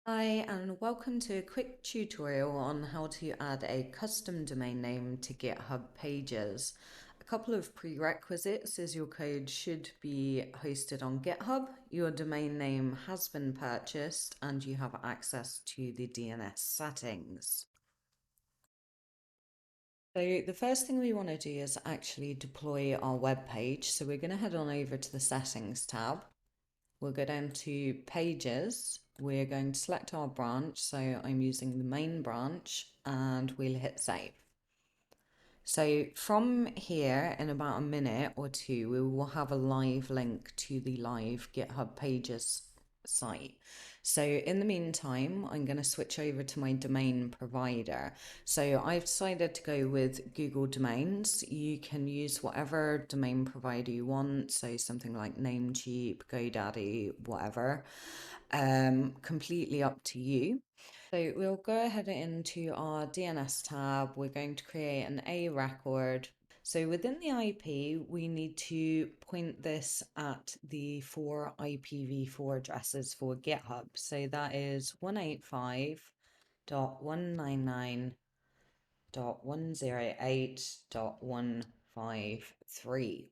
Hi, and welcome to a quick tutorial on how to add a custom domain name to GitHub pages. A couple of prerequisites is your code should be hosted on GitHub, your domain name has been purchased, and you have access to the DNS settings. So the first thing we want to do is actually deploy our web page. So we're going to head on over to the settings tab. We'll go down to pages. We're going to select our branch. So I'm using the main branch and we'll hit save. So from here, in about a minute or two, we will have a live link to the live GitHub pages site. So in the meantime, I'm going to switch over to my domain provider. So I've decided to go with Google Domains. You can use whatever domain provider you want. So something like Namecheap, GoDaddy, whatever. Completely up to you. So we'll go ahead into our DNS tab. We're going to create an A record. So within the IP, we need to point this at the 4 IPv4 addresses for GitHub. So that is 185.199.108.153.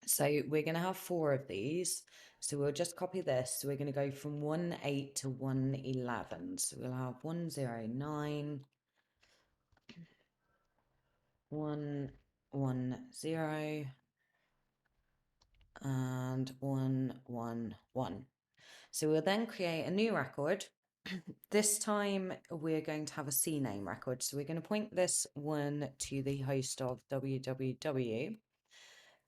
So we're going to have 4 of these. So we'll just copy this. So we're going to go from 1.8 to 1.11. So we'll have 109, 110, and 111. So we'll then create a new record. This time we're going to have a CNAME record. So we're going to point this one to the host of www.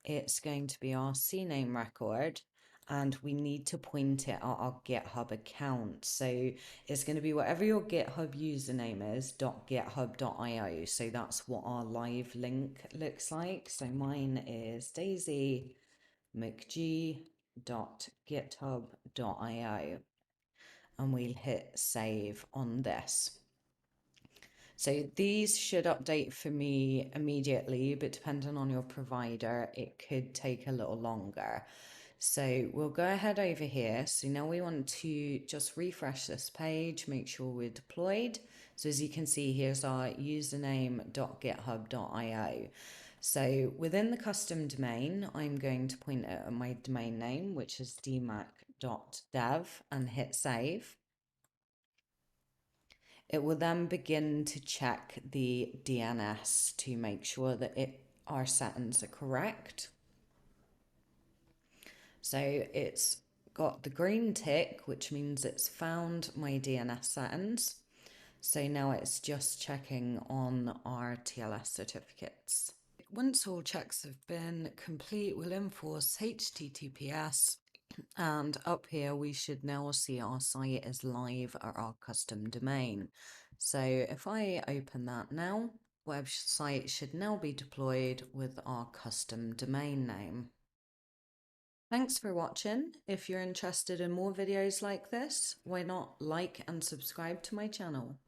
It's going to be our CNAME record, and we need to point it at our GitHub account. So it's going to be whatever your GitHub username is, .github.io. So that's what our live link looks like. So mine is daisymcg.github.io, and we'll hit save on this. So these should update for me immediately, but depending on your provider, it could take a little longer. So we'll go ahead over here. So now we want to just refresh this page, make sure we're deployed. So as you can see, here's our username.github.io. So within the custom domain, I'm going to point at my domain name, which is dmac.dev, and hit save. It will then begin to check the DNS to make sure that our settings are correct. So it's got the green tick, which means it's found my DNS settings. So now it's just checking on our TLS certificates. Once all checks have been complete, we'll enforce HTTPS. And up here, we should now see our site is live at our custom domain. So if I open that now, website should now be deployed with our custom domain name. Thanks for watching. If you're interested in more videos like this, why not like and subscribe to my channel?